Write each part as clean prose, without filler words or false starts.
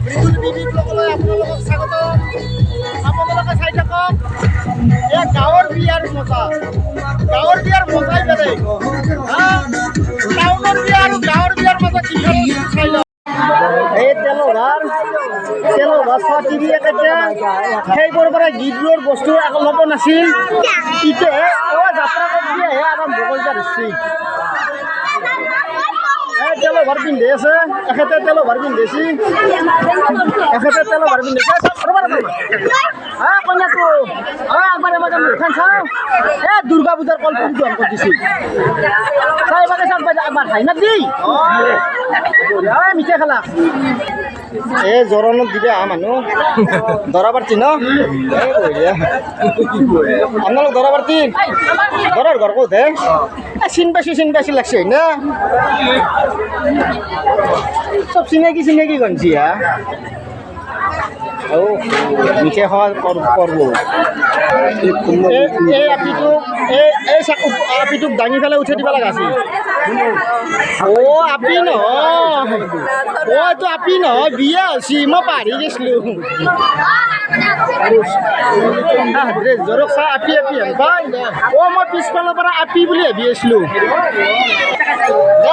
মৃদুল বিবি ব্লগলৈ আপোনালোকক স্বাগত। আপোনালোকে চাই থাকক এয়া গাঁৱৰ বিয়াৰ মজা। গাঁৱৰ বিয়াৰ মজাই বেলেগ। টাউনৰ বিয়া আৰু গাঁৱৰ বিয়াৰ মজা কি চাই লওক। এই তেলভাৰ চোৱা টিভি এতিয়া সেইবোৰৰ পৰা গীতবোৰৰ বস্তু একো ল'ব নাছিল। এতিয়াহে যাত্ৰা কৰিহে আৰম্ভ কৰিব ধৰিছে। তেলভাৰ পিন্ধি আছে, এখেতে তেলভাৰ পিন্ধিছে, কইনাটো একবাৰে মই মুখখন চাওঁ। দুৰ্গা পূজাৰ কল পুৰি গ্ৰহণ কৰি দিছিল। একবাৰ হাইনা দি মিঠাই খালা। এই জোৰণত দিবে মানুহ দৰা পাৰ্টি ন। আপোনালোক দৰা পাৰ্টি দৰাৰ ঘৰ ক'ত হে? চিন পাইছি লাগছে না চব চিনাকি গঞ্চি হা। মিঠাই খোৱা পৰ্ব। এই আপিটোক দাঙি পেলাই উঠাই দিব লগা আছিল। আপি নহয়, এইটো আপি নহয়, বিয়া হৈছি। মই পাহৰি গৈছিলোঁ। জৰক চাই আপি হেন পাই। মই পিছফালৰ পৰা আপি বুলি ভাবি আছিলোঁ। দে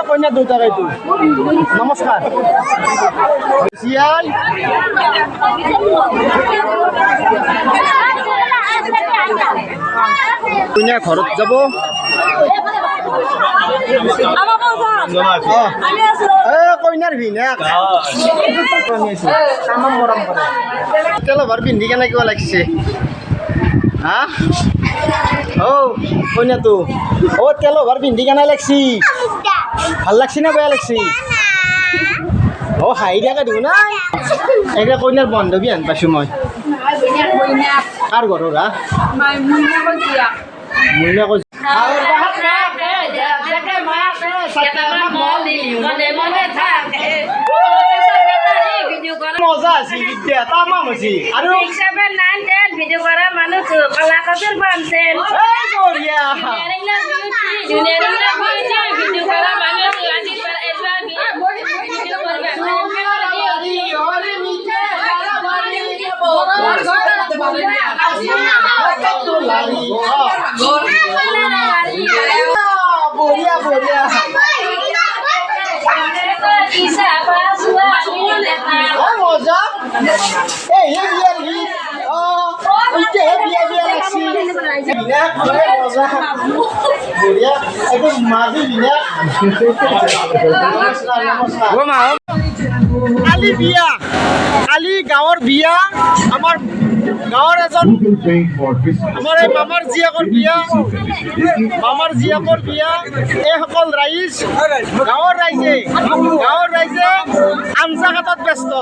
কইনা দেউতাক এইটো নমস্কাৰ। কইনা ঘৰত যাব। কইনাৰ ভিনাক তেলভাৰ পিন্ধি কেনে কিবা লাগিছে হা? কইনাটো তেলভাৰ পিন্ধি কেনে লাগছি? ভাল লাগছি না বেয়া লাগছি? হাঁহি থাকে দেখোন না। এতিয়া কইনাৰ বান্ধৱী হেন পাইছোঁ মই। কাৰ ঘৰৰ হা? মইনা কৈছে মজা আছে এতিয়া তামাম হৈছে। আৰু ভিডিঅ' কৰা মানুহ কলাকাৰৰ বান্ধেন বঢ়িয়া বঢ়িয়া মজা। কালি বিয়া, কালি গাঁৱৰ বিয়া। আমাৰ গাঁৱৰ এজন আমাৰ এই মামাৰ জীয়েকৰ বিয়া, এইসকল ৰাইজ গাঁৱৰ ৰাইজে আঞ্জা কাটাত ব্যস্ত।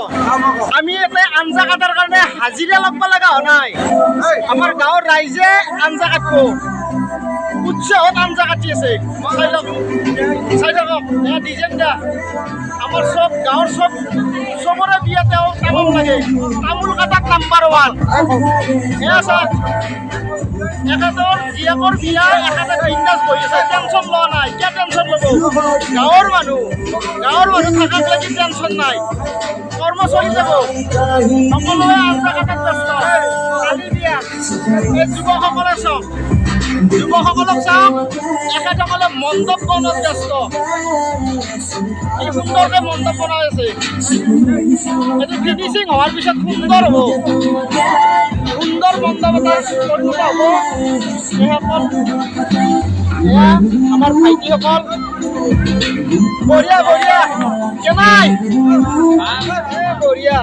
আমি ইয়াতে আঞ্জা কাটাৰ কাৰণে হাজিৰা ল'ব লগা হোৱা নাই। আমাৰ গাঁৱৰ ৰাইজে আঞ্জা কাটব, উৎসাহত আঞ্জা কাটি আছে। চাই থাকক ডিজাইন দা। আমাৰ চব গাঁৱৰ চবৰে বিয়া তেওঁ তামোল লাগে। তামোল কাটাত নাম্বাৰ 1। এখেতৰ জীয়েকৰ বিয়া, এখেতে বিন্দাছ বহি আছে, টেনশ্যন লোৱা নাই। কিয় টেনশ্যন ল'ব? গাঁৱৰ মানুহ থাকাক লাগি টেনশ্যন নাই। কৰ্ম চলি যাব। সকলোৱে আঞ্জা কাটাত ব্যস্ত। কালি বিয়া এই যুৱকসকলক চাওক, এখেতসকলে মণ্ডপ বনোৱাত ব্যস্ত। কি সুন্দৰকৈ মণ্ডপ বনাই আছে। এইটো ফিনিচিং হোৱাৰ পিছত সুন্দৰ হ'ব। সুন্দৰ মণ্ডপ এটা পৰিণত হ'ব। এইসকল আমাৰ ভাইটিসকল বঢ়িয়া কেনাই বঢ়িয়া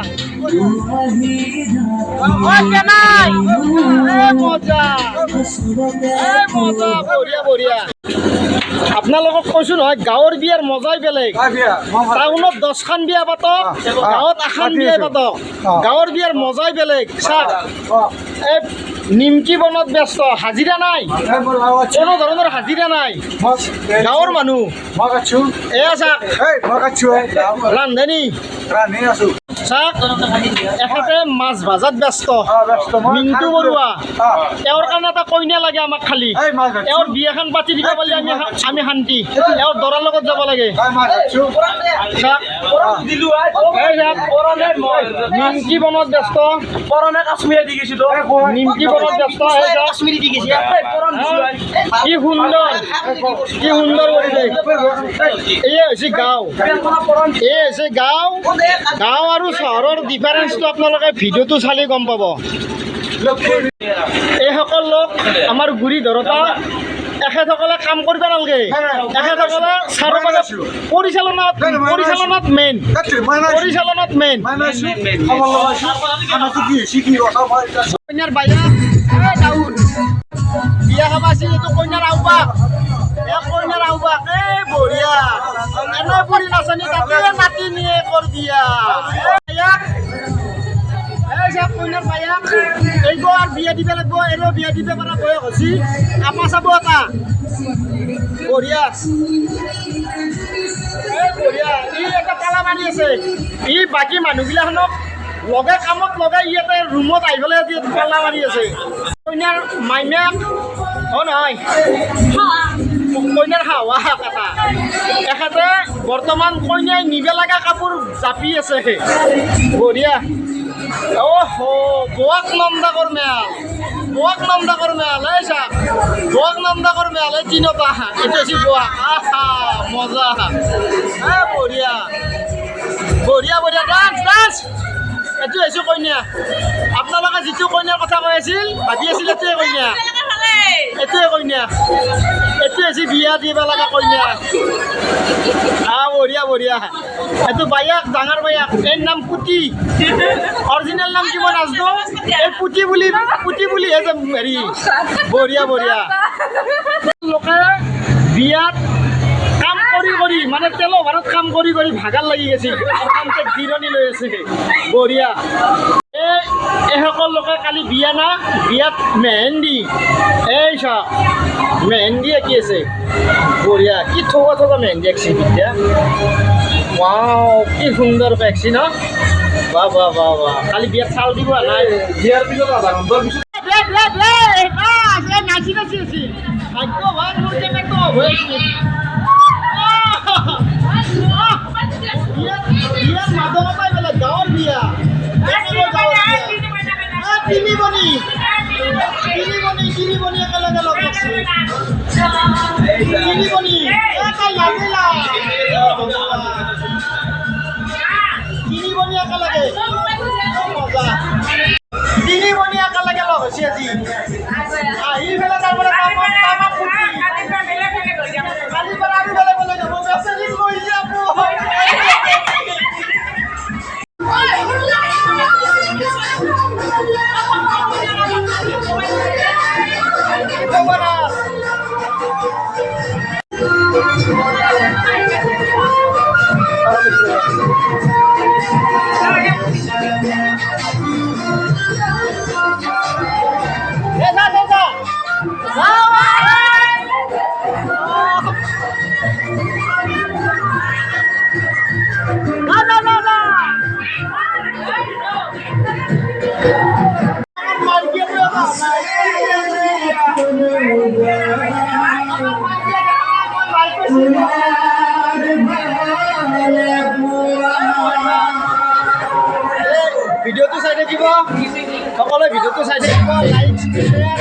কেনাই মজা বঢ়িয়া। আপোনালোকক কৈছোঁ নহয়, গাঁৱৰ বিয়াৰ মজাই বেলেগ। টাউনত 10খান বিয়া পাতক, গাঁৱত 8খান বিয়া পাতক। গাঁৱৰ বিয়াৰ মজাই বেলেগ। চাওক এই নিমকি বনোৱাত ব্যস্ত, হাজিৰা নাই, কোনো ধৰণৰ হাজিৰা নাই। গাঁৱৰ মানুহ এয়া চাওক ৰান্ধনি চাওক এখেতে মাছ ভাজাত ব্যস্ত মিণ্টু বৰুৱা তেওঁৰ কাৰণে এটা কইনা লাগে আমাক খালি তেওঁৰ বিয়াখন পাতি দিব পাৰিলে আমি শান্তি তেওঁৰ দৰাৰ লগত যাব লাগে চাওক নিমকি বনোৱাত ব্যস্ত নিমকি বনোৱাত ব্যস্ত কি সুন্দৰ পৰিৱেশ এয়ে হৈছে গাঁও গাঁও আৰু চহৰৰ ডিফাৰেঞ্চটো আপোনালোকে ভিডিঅ'টো চালে গম পাব এইসকল লোক আমাৰ গুৰি ধৰোঁতা এখেতসকলে কাম কৰিব নালাগে এখেতসকলে চাৰিওফালে পৰিচালনাত মেইন কইনাৰ বাইয়া দাউদ বিয়া খাব আছিল এইটো কইনাৰ আহ্বাক বঢ়িয়া এনে পৰি নাচনি তাতে নাতি নিয়ে কৰ বিয়া কইনাৰ বাইয়াক এইবাৰ বিয়া দিব লাগিব এৰো বিয়া দিব পৰা বয়স হৈছে আপা চাব এটা বঢ়িয়া ই এটা পালা মাৰি আছে ই বাকী মানুহগিলাখনক লগে কামত লগাই ইয়াতে ৰুমত আহি পেলাই পালা মাৰি আছে কইনাৰ মাইনাক নহয় কইনাৰ হাৱা এটা এখেতে বৰ্তমান কইনাই নিব লগা কাপোৰ জাপি আছে বঢ়িয়া গোৱাক নন্দাকৰ মেল এই চাক গোৱাক নন্দাকৰ মেল এই তিনিটা এইটো হৈছে গোৱা মজা বঢ়িয়া ডান্স এইটো হৈছে কইনা আপোনালোকে যিটো কইনাৰ কথা কৈ আছিল ভাবি আছিল এইটোৱে কইনা এইটো হৈছে বিয়া দিব লগা কইনা বঢ়িয়া এইটো বাইয়াক ডাঙৰ বাইয়াক এই নাম পুতি অৰিজিনেল নাম কি মই নাজানো এই পুতি বুলি হেৰি বঢ়িয়া লোকে বিয়াত কাম কৰি মানে তেলৰ ভাৰত কাম কৰি ভাগাৰ লাগি গৈছে জিৰণি লৈ আছে বঢ়িয়া এইসকল লোকে কালি বিয়া না বিয়াত মেহেন্দি এই চাওক মেহেন্দি আঁকি আছে বঢ়িয়া কি থকা মেহেন্দি আঁকিছে এতিয়া কি সুন্দৰকৈ আঁকিছে ন বাহ কালি বিয়াত চাউল দিব নাই বিয়াৰ পিছত নাচি আছিল ভাগ্যৱান মোৰ কেনেকৈ বিয়াৰ মাদক পাই পেলাই গাঁৱৰ বিয়া তিনি বনি একেলগে লগ লাগছে তিনি বনি একেলগে লগ হৈছে আজি আহি পেলাই তাৰপৰা কালিৰ পৰা আমি বেলেগ যাব মেছেজিং কৰি যাব ভিডিঅ'টো চাই থাকিব সকলোৱে ভিডিঅ'টো চাই থাকিব লাইক শ্বেয়াৰ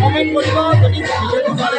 কমেণ্ট কৰিব যদি ভিডিঅ'টো ভাল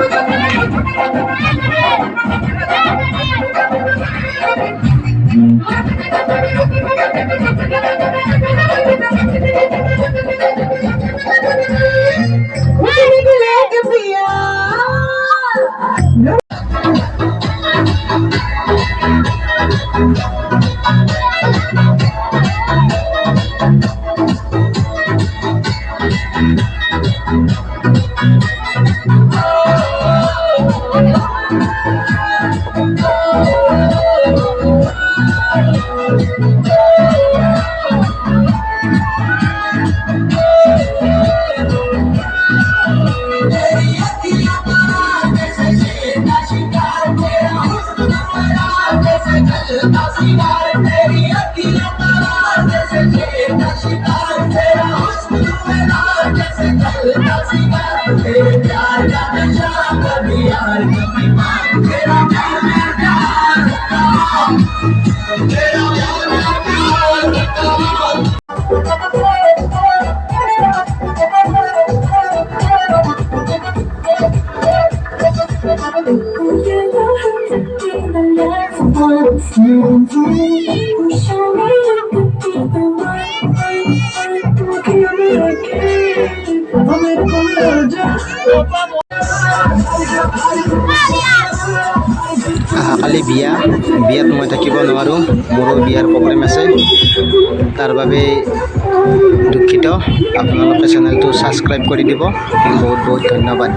Thank you. কালি বিয়াত মই থাকিব নোৱাৰোঁ, মোৰো বিয়াৰ প্ৰগ্ৰেম আছে, তাৰ বাবে দুখিত। আপোনালোকে চেনেলটো ছাবস্ক্ৰাইব কৰি দিব। বহুত বহুত ধন্যবাদ।